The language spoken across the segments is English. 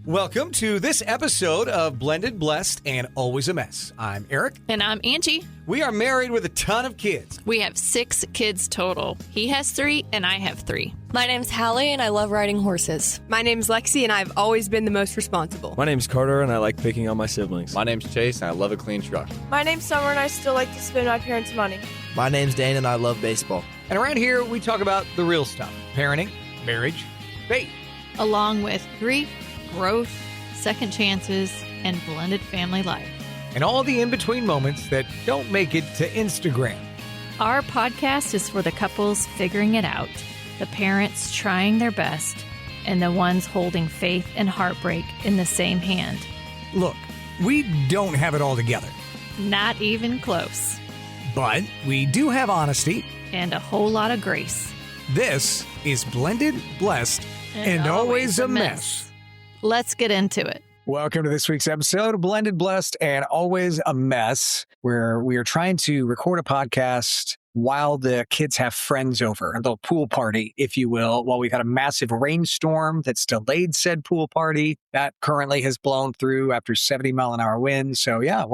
Welcome to this episode of Blended, Blessed, and Always a Mess. I'm Aric. And I'm Angie. We are married with a ton of kids. We have 6 kids total. He has 3 and I have 3. My name's Hallie and I love riding horses. My name's Lexi and I've always been the most responsible. My name's Carter and I like picking on my siblings. My name's Chase and I love a clean truck. My name's Summer and I still like to spend my parents' money. My name's Dane and I love baseball. And around here, we talk about the real stuff. Parenting, marriage, faith. Along with grief, growth, second chances, and blended family life. And all the in-between moments that don't make it to Instagram. Our podcast is for the couples figuring it out, the parents trying their best, and the ones holding faith and heartbreak in the same hand. Look, we don't have it all together. Not even close. But we do have honesty. And a whole lot of grace. This is Blended, Blessed, and Always a Mess. Let's get into it. Welcome to this week's episode of Blended, Blessed, and Always a Mess, where we are trying to record a podcast while the kids have friends over, a little pool party, if you will, while we've had a massive rainstorm that's delayed said pool party. That currently has blown through after 70-mile-an-hour winds. So yeah,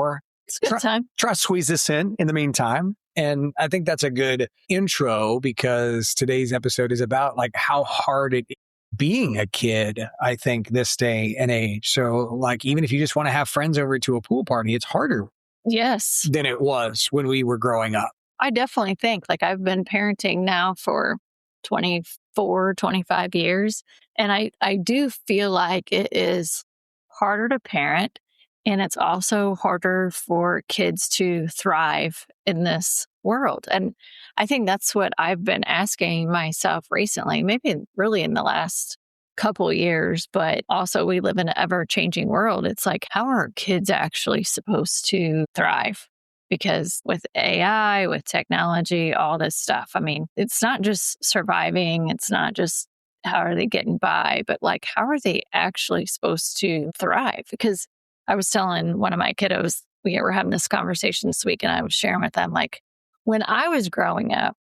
it's a good time. Try to squeeze this in the meantime. And I think that's a good intro because today's episode is about like how hard it is being a kid, I think, this day and age. So like, even if you just want to have friends over to a pool party, it's harder Yes. than it was when we were growing up. I definitely think, like, I've been parenting now for 24, 25 years. And I do feel like it is harder to parent. And it's also harder for kids to thrive in this world. And I think that's what I've been asking myself recently, maybe really in the last couple years, but also we live in an ever-changing world. It's like, how are kids actually supposed to thrive? Because with AI, with technology, all this stuff, I mean, it's not just surviving. It's not just how are they getting by, but like, how are they actually supposed to thrive? Because I was telling one of my kiddos, we were having this conversation this week, and I was sharing with them, like, when I was growing up,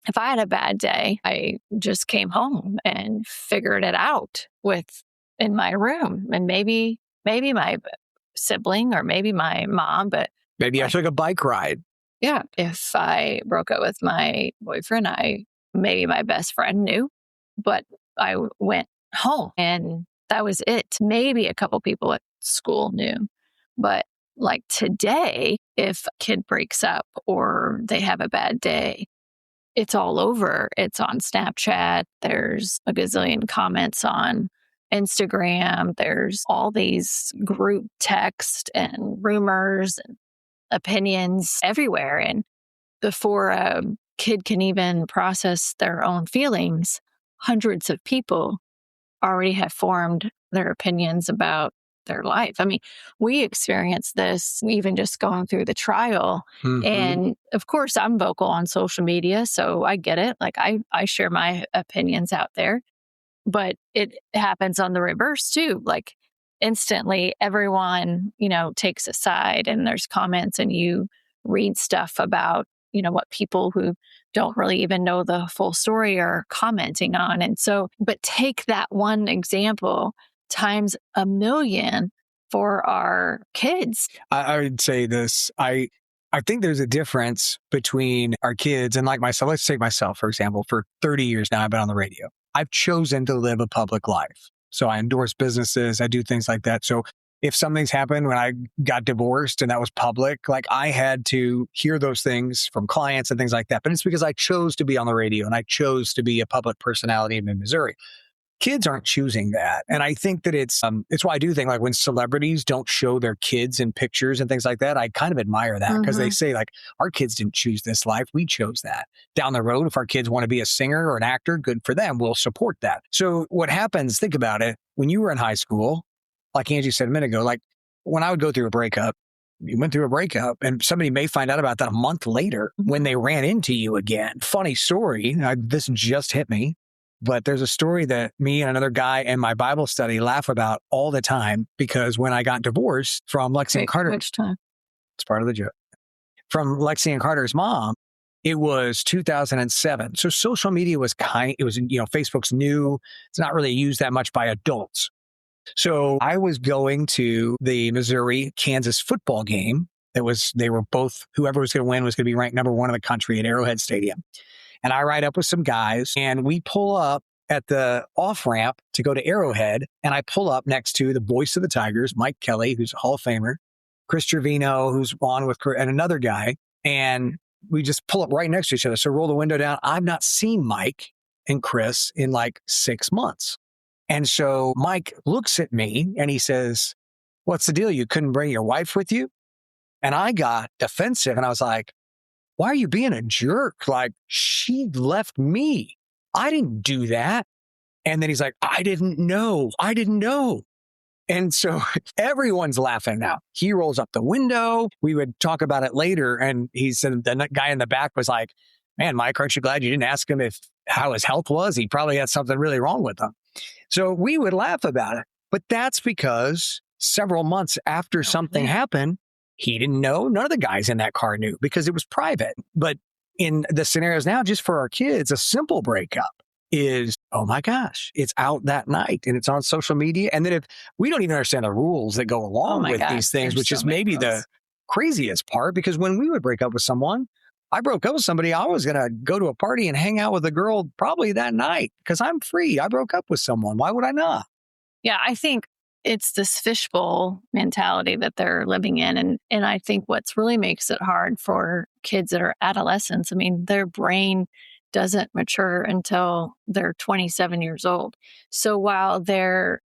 if I had a bad day, I just came home and figured it out in my room. And maybe my sibling or maybe my mom, but Maybe I took a bike ride. Yeah. If I broke up with my boyfriend, maybe my best friend knew, but I went home and that was it. Maybe a couple people at school knew, but like today, if a kid breaks up or they have a bad day, it's all over. It's on Snapchat. There's a gazillion comments on Instagram. There's all these group text and rumors and opinions everywhere. And before a kid can even process their own feelings, hundreds of people already have formed their opinions about their life. I mean, we experienced this even just going through the trial. Mm-hmm. And of course, I'm vocal on social media, so I get it. Like I share my opinions out there, but it happens on the reverse too. Like instantly everyone, takes a side and there's comments and you read stuff about, what people who don't really even know the full story are commenting on. And so, but take that one example times a million for our kids. I would say this. I think there's a difference between our kids and like myself. Let's take myself, for example. For 30 years now, I've been on the radio. I've chosen to live a public life. So I endorse businesses. I do things like that. So if something's happened when I got divorced and that was public, like I had to hear those things from clients and things like that. But it's because I chose to be on the radio and I chose to be a public personality in Missouri. Kids aren't choosing that. And I think that it's why I do think like when celebrities don't show their kids in pictures and things like that, I kind of admire that because they say like, our kids didn't choose this life. We chose that. Down the road, if our kids want to be a singer or an actor, good for them. We'll support that. So what happens, think about it, when you were in high school, like Angie said a minute ago, like when I would go through a breakup, you went through a breakup and somebody may find out about that a month later when they ran into you again. Funny story. This just hit me. But there's a story that me and another guy in my Bible study laugh about all the time because when I got divorced from Lexi and Carter. Which time? It's part of the joke. From Lexi and Carter's mom, it was 2007. So social media was Facebook's new. It's not really used that much by adults. So I was going to the Missouri-Kansas football game. They were both, whoever was going to win was going to be ranked number one in the country at Arrowhead Stadium. And I ride up with some guys and we pull up at the off-ramp to go to Arrowhead. And I pull up next to the voice of the Tigers, Mike Kelly, who's a Hall of Famer, Chris Trevino, who's on with, and another guy. And we just pull up right next to each other. So roll the window down. I've not seen Mike and Chris in like 6 months. And so Mike looks at me and he says, "What's the deal? You couldn't bring your wife with you?" And I got defensive and I was like, "Why are you being a jerk? Like, she left me. I didn't do that." And then he's like, I didn't know. And so everyone's laughing now. He rolls up the window. We would talk about it later. And he said, the guy in the back was like, "Man, Mike, aren't you glad you didn't ask him how his health was? He probably had something really wrong with him." So we would laugh about it. But that's because several months after something happened, he didn't know. None of the guys in that car knew because it was private. But in the scenarios now, just for our kids, a simple breakup is, oh my gosh, it's out that night and it's on social media. And then if we don't even understand the rules that go along with these things, which is maybe the craziest part, because when we would break up with someone, I broke up with somebody, I was going to go to a party and hang out with a girl probably that night because I'm free. I broke up with someone. Why would I not? Yeah, I think it's this fishbowl mentality that they're living in. And I think what's really makes it hard for kids that are adolescents, I mean, their brain doesn't mature until they're 27 years old. So while they're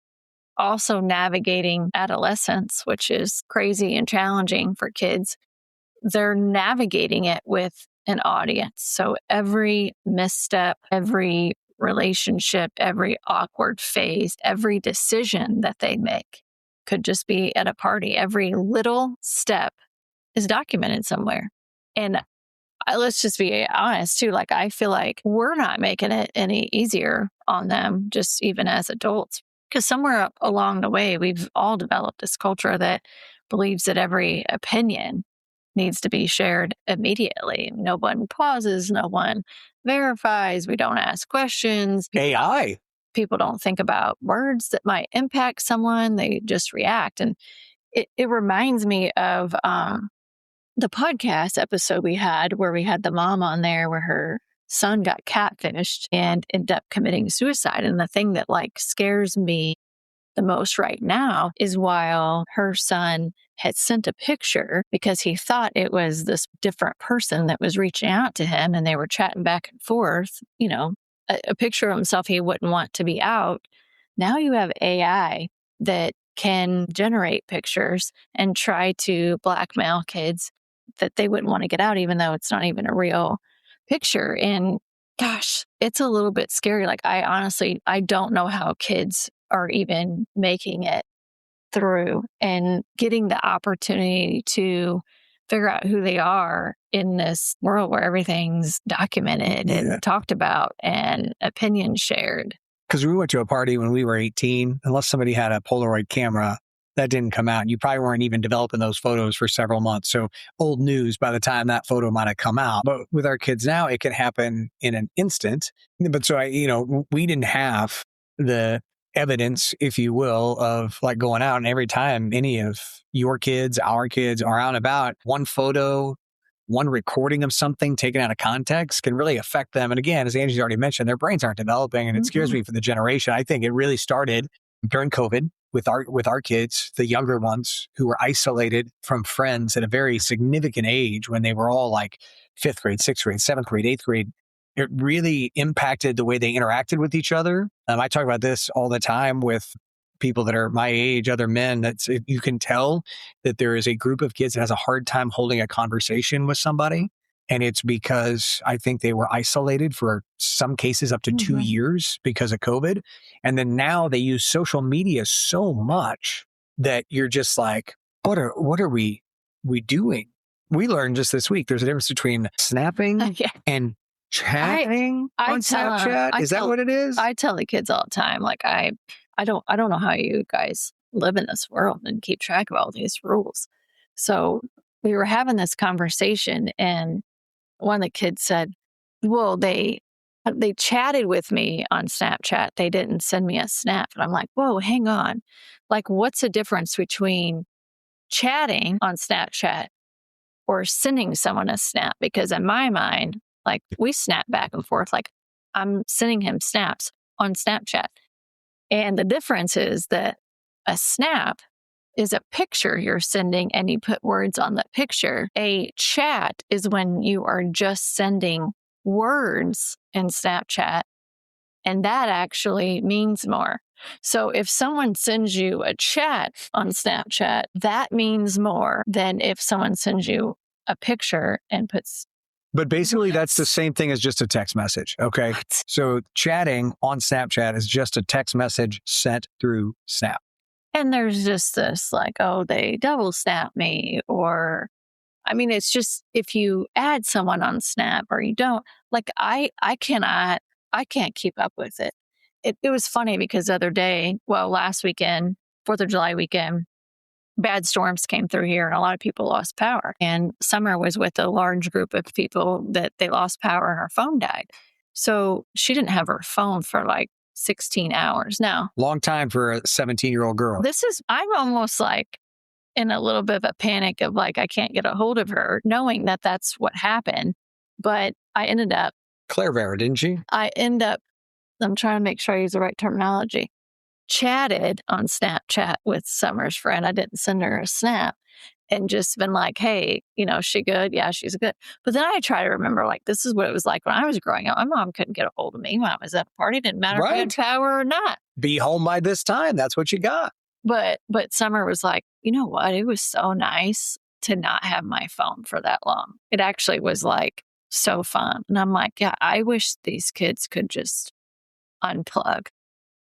also navigating adolescence, which is crazy and challenging for kids, they're navigating it with an audience. So every misstep, every relationship, every awkward phase, every decision that they make could just be at a party. Every little step is documented somewhere. And let's just be honest too. Like, I feel like we're not making it any easier on them, just even as adults, because somewhere along the way, we've all developed this culture that believes that every opinion needs to be shared immediately. No one pauses, no one verifies, we don't ask questions. AI. People don't think about words that might impact someone, they just react. And it reminds me of the podcast episode we had where we had the mom on there where her son got catfished and ended up committing suicide. And the thing that like scares me the most right now is while her son had sent a picture because he thought it was this different person that was reaching out to him and they were chatting back and forth, you know, a picture of himself he wouldn't want to be out. Now you have AI that can generate pictures and try to blackmail kids that they wouldn't want to get out, even though it's not even a real picture. And gosh, it's a little bit scary. Like, I don't know how kids are even making it through and getting the opportunity to figure out who they are in this world where everything's documented and talked about and opinions shared. Because we went to a party when we were 18, unless somebody had a Polaroid camera, that didn't come out. You probably weren't even developing those photos for several months. So old news by the time that photo might have come out. But with our kids now, it can happen in an instant. But so we didn't have the evidence, if you will, of like going out and every time any of your kids, our kids are out and about, one photo, one recording of something taken out of context can really affect them. And again, as Angie's already mentioned, their brains aren't developing, and it scares me for the generation. I think it really started during COVID with our kids, the younger ones who were isolated from friends at a very significant age when they were all like 5th grade, 6th grade, 7th grade, 8th grade. It really impacted the way they interacted with each other. I talk about this all the time with people that are my age, other men, that you can tell that there is a group of kids that has a hard time holding a conversation with somebody. And it's because I think they were isolated for some cases up to 2 years because of COVID. And then now they use social media so much that you're just like, what are we doing? We learned just this week, there's a difference between snapping and chatting on Snapchat. Is that what it is? I tell the kids all the time, like, I don't know how you guys live in this world and keep track of all these rules. So we were having this conversation and one of the kids said, well, they They chatted with me on Snapchat. They didn't send me a snap. And I'm like, whoa, hang on. Like, what's the difference between chatting on Snapchat or sending someone a snap? Because in my mind, like, we snap back and forth. Like, I'm sending him snaps on Snapchat. And the difference is that a snap is a picture you're sending and you put words on the picture. A chat is when you are just sending words in Snapchat, and that actually means more. So if someone sends you a chat on Snapchat, that means more than if someone sends you a picture and puts. But basically, that's the same thing as just a text message. Okay. What? So chatting on Snapchat is just a text message sent through Snap. And there's just this like, oh, they double snap me. Or, I mean, it's just if you add someone on Snap or you don't, like I can't keep up with it. It was funny because the other day, last weekend, 4th of July weekend, bad storms came through here and a lot of people lost power. And Summer was with a large group of people that they lost power and her phone died. So she didn't have her phone for like 16 hours. Now, Long time for a 17-year-old girl. I'm almost like in a little bit of a panic of like, I can't get a hold of her, knowing that that's what happened. But I ended up, Claire Vera, didn't she? I'm trying to make sure I use the right terminology, chatted on Snapchat with Summer's friend. I didn't send her a snap and just been like, hey, is she good? Yeah, she's good. But then I try to remember, like, this is what it was like when I was growing up. My mom couldn't get a hold of me when I was at a party. It didn't matter if I had power or not. Be home by this time. That's what you got. But Summer was like, you know what? It was so nice to not have my phone for that long. It actually was like so fun. And I'm like, yeah, I wish these kids could just unplug.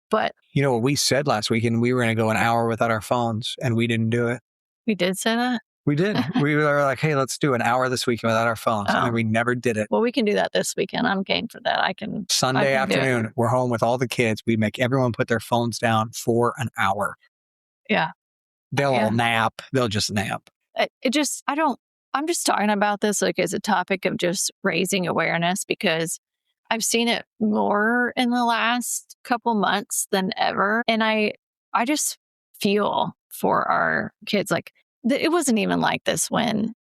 But You know what we said last weekend? We were going to go an hour without our phones, and we didn't do it. we did say that. We did. We were like, hey, let's do an hour this weekend without our phones. And then we never did it. Well, we can do that this weekend. I'm game for that. Sunday I can do it. afternoon, we're home with all the kids. We make everyone put their phones down for an hour. Yeah. They'll all nap. They'll just nap. I'm just talking about this like as a topic of just raising awareness because I've seen it more in the last couple months than ever. And I just feel for our kids. Like it wasn't even like this when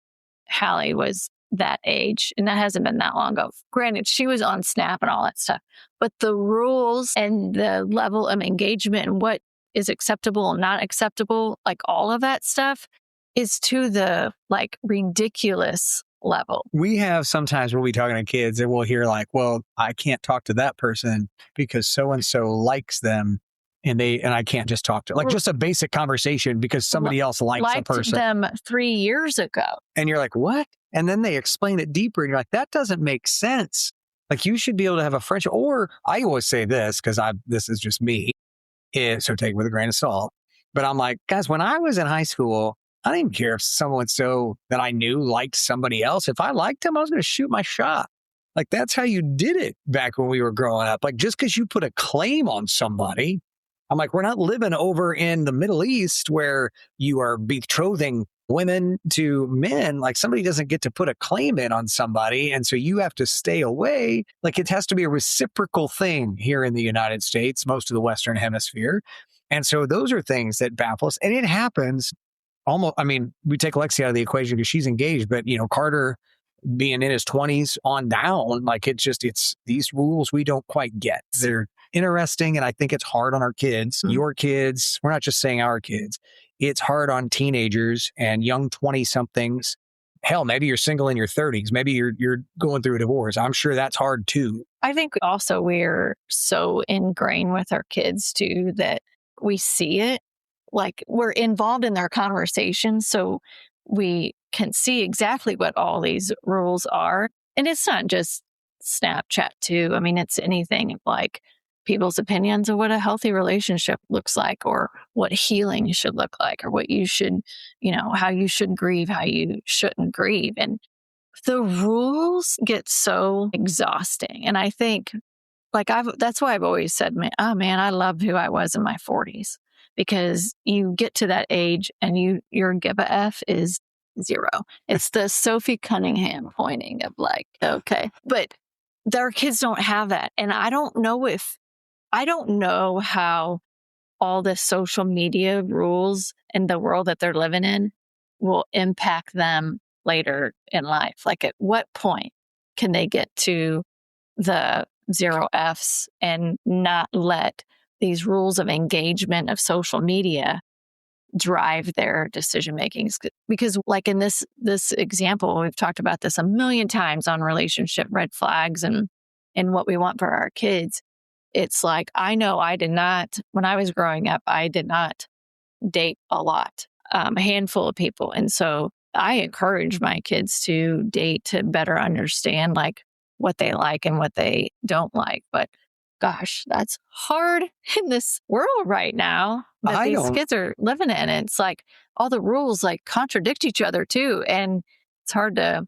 Hallie was that age. And that hasn't been that long ago. Granted, she was on Snap and all that stuff. But the rules and the level of engagement and what is acceptable and not acceptable, like all of that stuff is to the like ridiculous level. We have sometimes when we talking to kids and we'll hear like, well, I can't talk to that person because so-and-so likes them and I can't just talk to like just a basic conversation because somebody else likes a person. Them 3 years ago. And you're like, what? And then they explain it deeper and you're like, that doesn't make sense. Like you should be able to have a friendship. Or I always say this because this is just me. So take it with a grain of salt. But I'm like, guys, when I was in high school, I didn't even care if someone that I knew liked somebody else. If I liked them, I was going to shoot my shot. Like that's how you did it back when we were growing up. Like just because you put a claim on somebody, I'm like, we're not living over in the Middle East where you are betrothing women to men. Like somebody doesn't get to put a claim in on somebody. And so you have to stay away. Like it has to be a reciprocal thing here in the United States, most of the Western Hemisphere. And so those are things that baffle us. And it happens almost, I mean, we take Lexi out of the equation because she's engaged, but Carter being in his 20s on down, like it's these rules we don't quite get. They're interesting. And I think it's hard on our kids, your kids. We're not just saying our kids. It's hard on teenagers and young 20-somethings. Hell, maybe you're single in your 30s. Maybe you're going through a divorce. I'm sure that's hard too. I think also we're so ingrained with our kids too that we see it. Like we're involved in their conversations. So we can see exactly what all these rules are. And it's not just Snapchat too. I mean, it's anything like people's opinions of what a healthy relationship looks like or what healing should look like or what you should, how you should grieve, how you shouldn't grieve. And the rules get so exhausting. And I think that's why I've always said, man, I love who I was in my 40s because you get to that age and your give a F is 0. It's the Sophie Cunningham pointing of like, okay. But their kids don't have that. And I don't know how all the social media rules in the world that they're living in will impact them later in life. Like, at what point can they get to the 0 Fs and not let these rules of engagement of social media drive their decision makings? Because like in this example, we've talked about this a million times on relationship red flags and what we want for our kids. It's like, I know I did not, when I was growing up, I did not date a lot, a handful of people. And so I encourage my kids to date to better understand like what they like and what they don't like. But gosh, that's hard in this world right now that these kids are living in. And it's like all the rules like contradict each other too. And it's hard to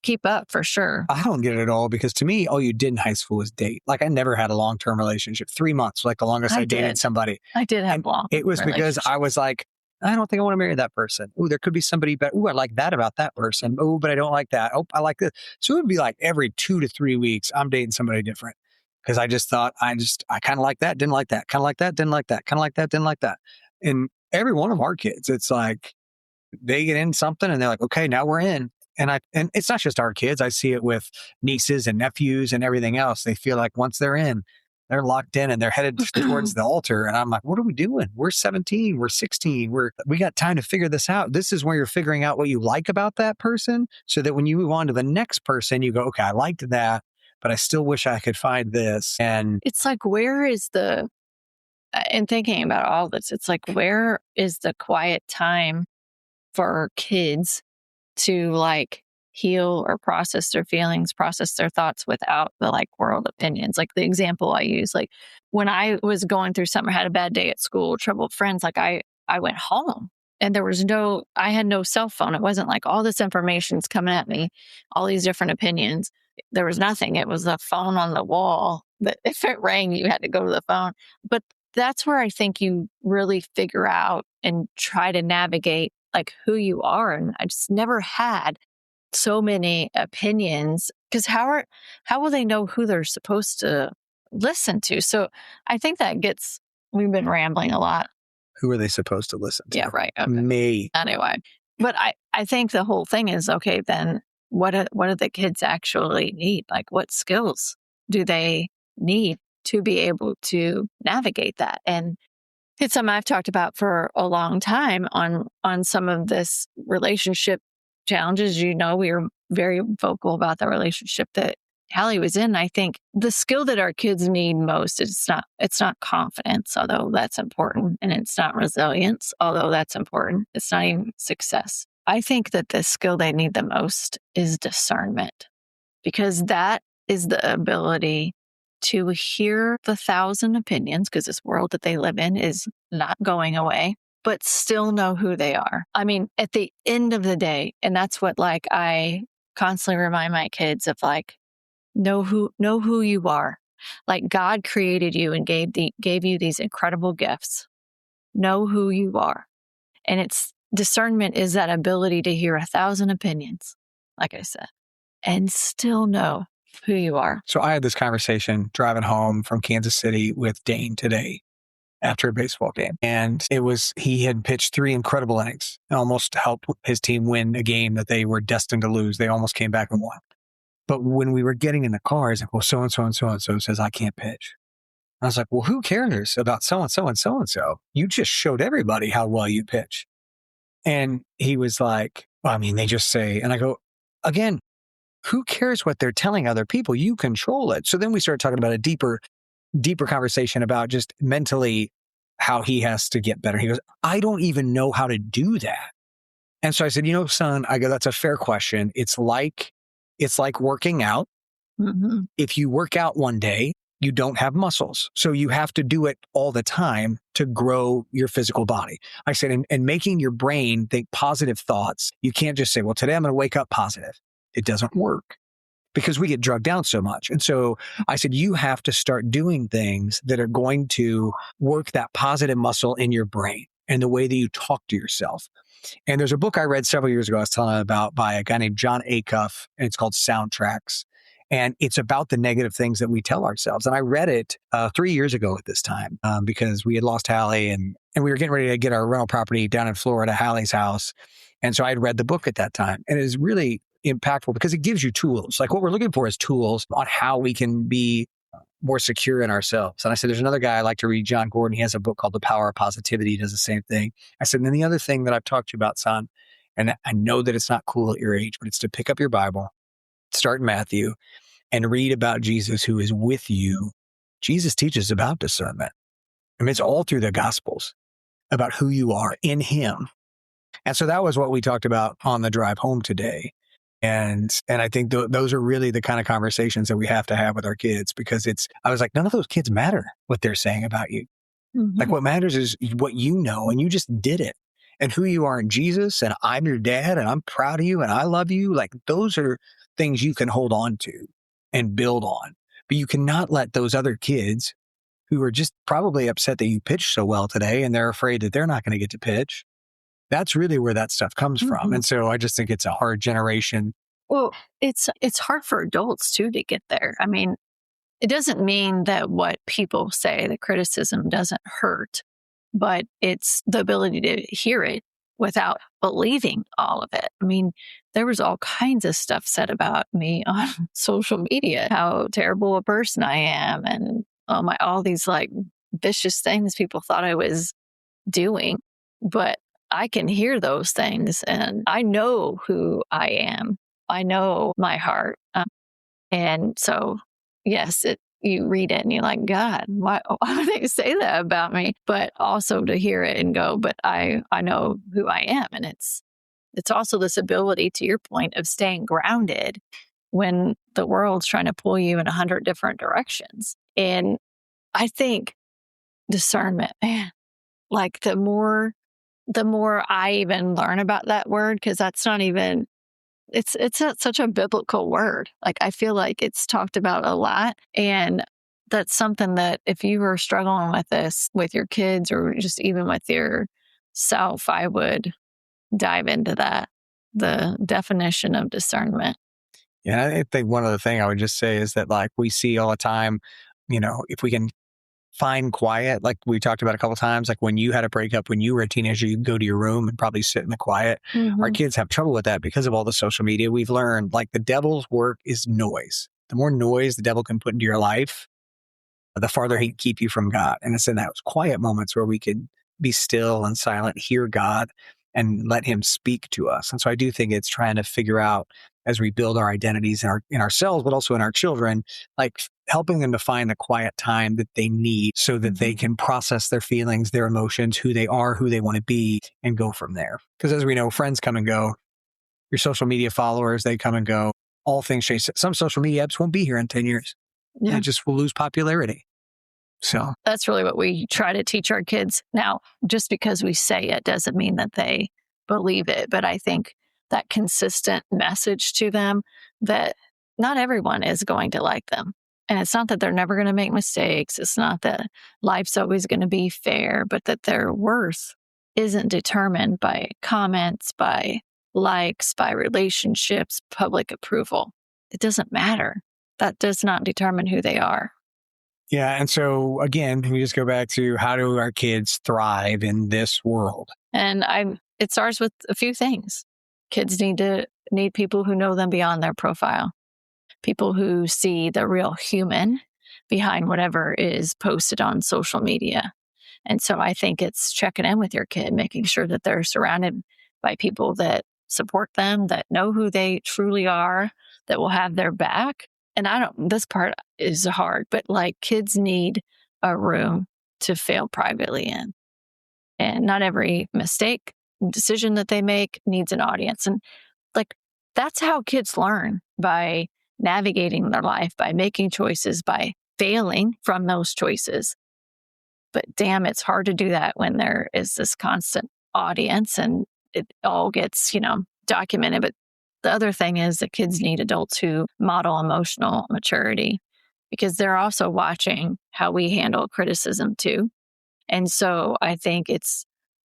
keep up for sure. I don't get it at all, because to me, all you did in high school was date. Like, I never had a long-term relationship. 3 months, like the longest I dated somebody. I did have long. It was because I was like, I don't think I want to marry that person. Oh, there could be somebody better. Oh, I like that about that person. Oh, but I don't like that. Oh, I like this. So it would be like every 2 to 3 weeks, I'm dating somebody different. Because I just thought, I kind of like that, didn't like that, kind of like that, didn't like that, kind of like that, didn't like that. And every one of our kids, it's like they get in something and they're like, okay, now we're in. And it's not just our kids. I see it with nieces and nephews and everything else. They feel like once they're in, they're locked in and they're headed towards the altar. And I'm like, what are we doing? We're 17, we're 16, we got time to figure this out. This is where you're figuring out what you like about that person, so that when you move on to the next person, you go, okay, I liked that, but I still wish I could find this. And it's like, where is and thinking about all this, it's like, where is the quiet time for kids to like heal or process their feelings, process their thoughts without the like world opinions? Like the example I use, like when I was going through something, I had a bad day at school, trouble with friends, like I went home and I had no cell phone. It wasn't like all this information's coming at me, all these different opinions. There was nothing. It was a phone on the wall that if it rang, you had to go to the phone. But that's where I think you really figure out and try to navigate like who you are. And I just never had so many opinions, because how will they know who they're supposed to listen to? So I think we've been rambling a lot. who are they supposed to listen to? Yeah, right. Okay. Me. Anyway, but I think the whole thing is, okay, then what do the kids actually need? Like, what skills do they need to be able to navigate that? And it's something I've talked about for a long time on some of this relationship challenges. You know, we were very vocal about the relationship that Hallie was in. I think the skill that our kids need most is it's not confidence, although that's important, and it's not resilience, although that's important. It's not even success. I think that the skill they need the most is discernment, because that is the ability to hear the 1,000 opinions, because this world that they live in is not going away, but still know who they are. I mean, at the end of the day, and that's what like I constantly remind my kids of, like, know who you are. Like, God created you and gave you these incredible gifts. Know who you are. And it's discernment is that ability to hear 1,000 opinions, like I said, and still know who you are. So I had this conversation driving home from Kansas City with Dane today after a baseball game. And he had pitched 3 incredible innings and almost helped his team win a game that they were destined to lose. They almost came back and won. But when we were getting in the car, he's like, well, so-and-so and so-and-so says I can't pitch. I was like, well, who cares about so-and-so and so-and-so? You just showed everybody how well you pitch. And he was like, well, I mean, they just say, and I go, again, who cares what they're telling other people? You control it. So then we started talking about a deeper conversation about just mentally how he has to get better. He goes, I don't even know how to do that. And so I said, son, I go, that's a fair question. It's like working out. Mm-hmm. If you work out one day, you don't have muscles. So you have to do it all the time to grow your physical body. I said, and making your brain think positive thoughts, you can't just say, well, today I'm going to wake up positive. It doesn't work because we get drugged down so much. And so I said, you have to start doing things that are going to work that positive muscle in your brain and the way that you talk to yourself. And there's a book I read several years ago I was telling about by a guy named John Acuff, and it's called Soundtracks. And it's about the negative things that we tell ourselves. And I read it 3 years ago at this time because we had lost Hallie and we were getting ready to get our rental property down in Florida, Hallie's house. And so I had read the book at that time. And it is really impactful because it gives you tools. Like what we're looking for is tools on how we can be more secure in ourselves. And I said, there's another guy I like to read, John Gordon. He has a book called The Power of Positivity. He does the same thing. I said, and then the other thing that I've talked to you about, son, and I know that it's not cool at your age, but it's to pick up your Bible, start in Matthew, and read about Jesus who is with you. Jesus teaches about discernment. I mean, it's all through the Gospels about who you are in him. And so that was what we talked about on the drive home today. And I think those are really the kind of conversations that we have to have with our kids, because I was like, none of those kids matter what they're saying about you. Mm-hmm. Like what matters is what you know, and you just did it, and who you are in Jesus. And I'm your dad, and I'm proud of you, and I love you. Like those are things you can hold on to and build on. But you cannot let those other kids who are just probably upset that you pitched so well today, and they're afraid that they're not going to get to pitch. That's really where that stuff comes from. And so I just think it's a hard generation. Well, it's hard for adults too to get there. I mean, it doesn't mean that what people say, the criticism doesn't hurt, but it's the ability to hear it without believing all of it. I mean, there was all kinds of stuff said about me on social media, how terrible a person I am, and all these like vicious things people thought I was doing. But I can hear those things, and I know who I am. I know my heart. And so, yes, you read it and you're like, God, why would they say that about me? But also to hear it and go, but I know who I am. And it's also this ability, to your point, of staying grounded when the world's trying to pull you in 100 different directions. And I think discernment, man, like the more I even learn about that word, because that's not even, it's such a biblical word. Like I feel like it's talked about a lot. And that's something that if you were struggling with this with your kids or just even with yourself, I would dive into that, the definition of discernment. Yeah, I think one other thing I would just say is that like we see all the time, if we can find quiet, like we talked about a couple of times, like when you had a breakup when you were a teenager, you'd go to your room and probably sit in the quiet. Mm-hmm. Our kids have trouble with that because of all the social media. We've learned like the devil's work is noise. The more noise the devil can put into your life, the farther he can keep you from God. And it's in those quiet moments where we could be still and silent, hear God, and let him speak to us. And so I do think it's trying to figure out, as we build our identities in ourselves, but also in our children, like helping them to find the quiet time that they need so that they can process their feelings, their emotions, who they are, who they want to be, and go from there. Because as we know, friends come and go. Your social media followers, they come and go. All things change. Some social media apps won't be here in 10 years. Yeah. It just will lose popularity. So that's really what we try to teach our kids. Now, just because we say it doesn't mean that they believe it. But I think that consistent message to them that not everyone is going to like them. And it's not that they're never going to make mistakes. It's not that life's always going to be fair, but that their worth isn't determined by comments, by likes, by relationships, public approval. It doesn't matter. That does not determine who they are. yeah. And so again, we just go back to how do our kids thrive in this world? And it starts with a few things. Kids need people who know them beyond their profile, people who see the real human behind whatever is posted on social media. And so I think it's checking in with your kid, making sure that they're surrounded by people that support them, that know who they truly are, that will have their back. And this part is hard, but like kids need a room to fail privately in. And not every mistake, decision that they make needs an audience. And like, that's how kids learn, by navigating their life, by making choices, by failing from those choices. But damn, it's hard to do that when there is this constant audience and it all gets, documented. But the other thing is that kids need adults who model emotional maturity, because they're also watching how we handle criticism too. And so I think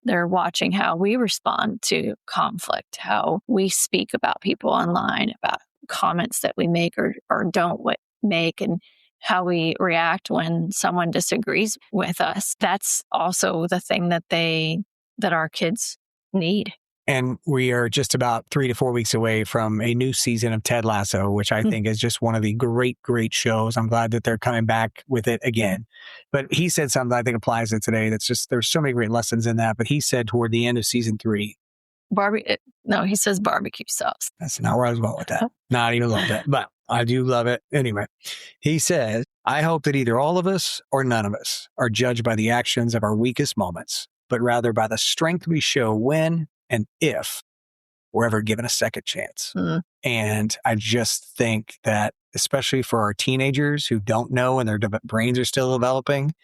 they're watching how we respond to conflict, how we speak about people online, about comments that we make or don't make, and how we react when someone disagrees with us. That's also the thing that our kids need. And we are just about 3 to 4 weeks away from a new season of Ted Lasso, which I think is just one of the great, great shows. I'm glad that they're coming back with it again. But he said something I think applies to today. That's just, there's so many great lessons in that. But he said toward the end of season 3, he says barbecue sauce. that's not where I was going with that. Not even a little bit, but I do love it. Anyway, he says, I hope that either all of us or none of us are judged by the actions of our weakest moments, but rather by the strength we show when and if we're ever given a second chance. And I just think that, especially for our teenagers who don't know and their brains are still developing,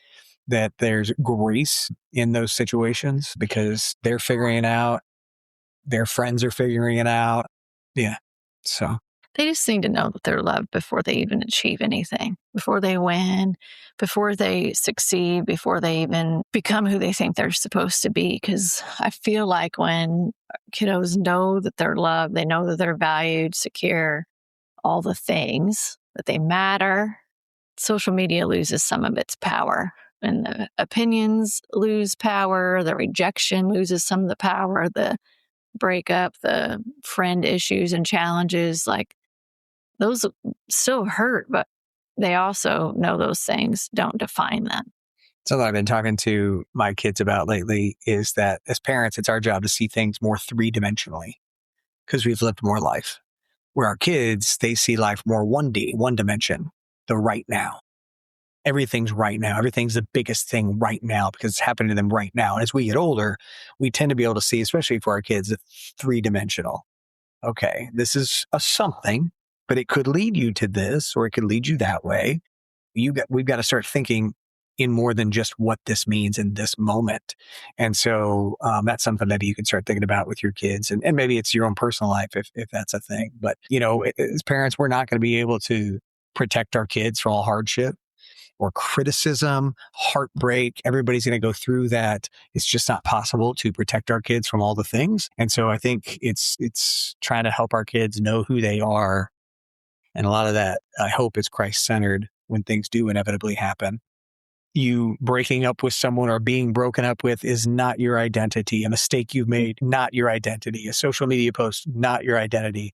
that there's grace in those situations because they're figuring it out. Their friends are figuring it out. Yeah. So they just need to know that they're loved before they even achieve anything, before they win, before they succeed, before they even become who they think they're supposed to be. Because I feel like when kiddos know that they're loved, they know that they're valued, secure, all the things, that they matter, social media loses some of its power. And the opinions lose power, the rejection loses some of the power, the breakup, the friend issues and challenges, like those still hurt, but they also know those things don't define them. Something I've been talking to my kids about lately is that as parents, it's our job to see things more 3-dimensionally because we've lived more life. Where our kids, they see life more 1D, one dimension, the right now. Everything's right now. Everything's the biggest thing right now because it's happening to them right now. And as we get older, we tend to be able to see, especially for our kids, 3-dimensional. Okay, this is a something, but it could lead you to this or it could lead you that way. We've got to start thinking in more than just what this means in this moment. And so that's something that you can start thinking about with your kids. And maybe it's your own personal life if that's a thing. But, as parents, we're not going to be able to protect our kids from all hardship or criticism, heartbreak. Everybody's going to go through that. It's just not possible to protect our kids from all the things. And so I think it's trying to help our kids know who they are. And a lot of that, I hope, is Christ-centered when things do inevitably happen. You breaking up with someone or being broken up with is not your identity. A mistake you've made, not your identity. A social media post, not your identity.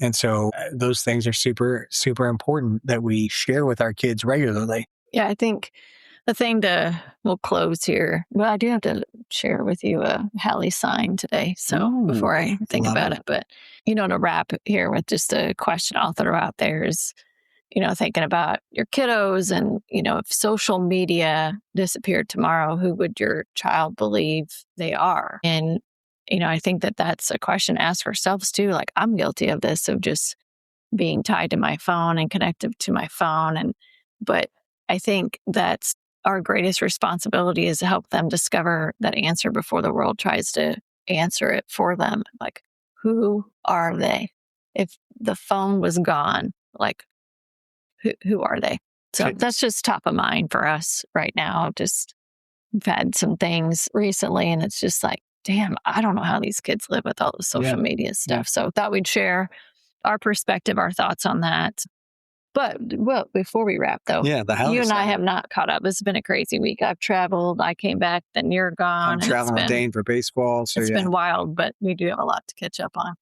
And so those things are super, super important that we share with our kids regularly. Yeah, I think we'll close here. Well, I do have to share with you a Hallie sign today. So before I think about it, but, to wrap here with just a question I'll throw out there is, thinking about your kiddos and, if social media disappeared tomorrow, who would your child believe they are? And, I think that that's a question to ask ourselves too. Like, I'm guilty of this, of just being tied to my phone and connected to my phone. But I think that's our greatest responsibility is to help them discover that answer before the world tries to answer it for them. Like, who are they? If the phone was gone, like, who are they? So that's just top of mind for us right now. We've had some things recently and it's just like, damn, I don't know how these kids live with all the social media stuff. Yeah. So thought we'd share our perspective, our thoughts on that. But before we wrap though, you and I have not caught up. It's been a crazy week. I've traveled, I came back, then you're gone. I'm traveling with Dane for baseball. So it's been wild, but we do have a lot to catch up on.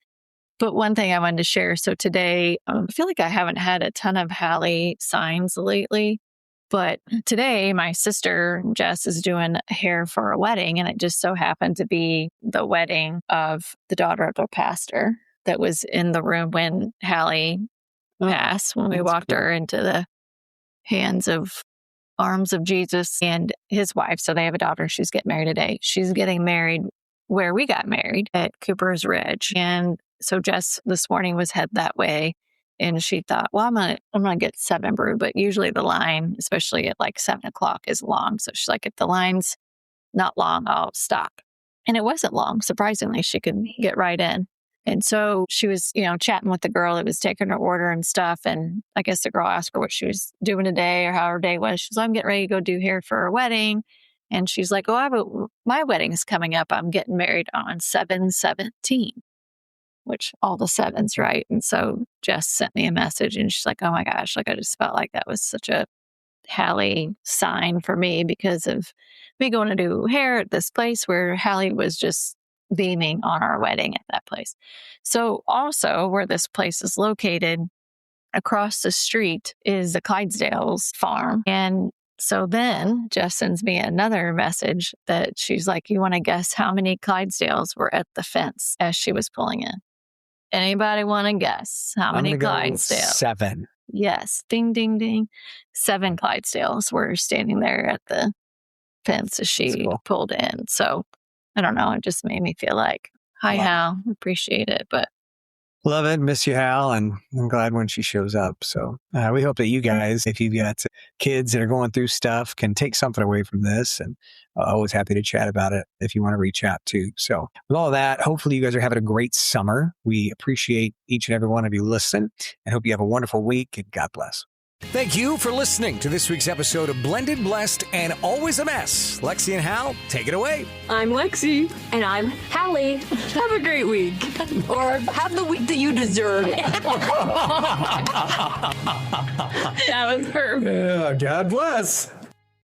But one thing I wanted to share. So today, I feel like I haven't had a ton of Hallie signs lately. But today, my sister, Jess, is doing hair for a wedding. And it just so happened to be the wedding of the daughter of a pastor that was in the room when Hallie passed, when we walked her into the arms of Jesus and his wife. So they have a daughter. She's getting married today. She's getting married where we got married at Cooper's Ridge. And so Jess this morning was head that way. And she thought, well, I'm gonna get 7 brew, but usually the line, especially at like 7 o'clock, is long. So she's like, if the line's not long, I'll stop. And it wasn't long. Surprisingly, she could get right in. And so she was, chatting with the girl that was taking her order and stuff. And I guess the girl asked her what she was doing today or how her day was. She's like, I'm getting ready to go do hair for her wedding. And she's like, my wedding is coming up. I'm getting married on 7/17. which all the sevens, right? And so Jess sent me a message and she's like, oh my gosh, like I just felt like that was such a Hallie sign for me because of me going to do hair at this place where Hallie was just beaming on our wedding at that place. So also where this place is located, across the street is the Clydesdales farm. And so then Jess sends me another message that she's like, you want to guess how many Clydesdales were at the fence as she was pulling in? Anybody want to guess how many Clydesdales? 7. Yes. Ding, ding, ding. 7 Clydesdales were standing there at the fence as she pulled in. So I don't know. It just made me feel like, hi, Hal. Appreciate it. But love it. Miss you, Hal. And I'm glad when she shows up. So we hope that you guys, if you've got kids that are going through stuff, can take something away from this. And always happy to chat about it if you want to reach out too. So with all that, hopefully you guys are having a great summer. We appreciate each and every one of you listening and hope you have a wonderful week and God bless. Thank you for listening to this week's episode of Blended, Blessed, and Always a Mess. Lexi and Hal, take it away. I'm Lexi. And I'm Hallie. Have a great week. Or have the week that you deserve. That was perfect. Yeah, God bless.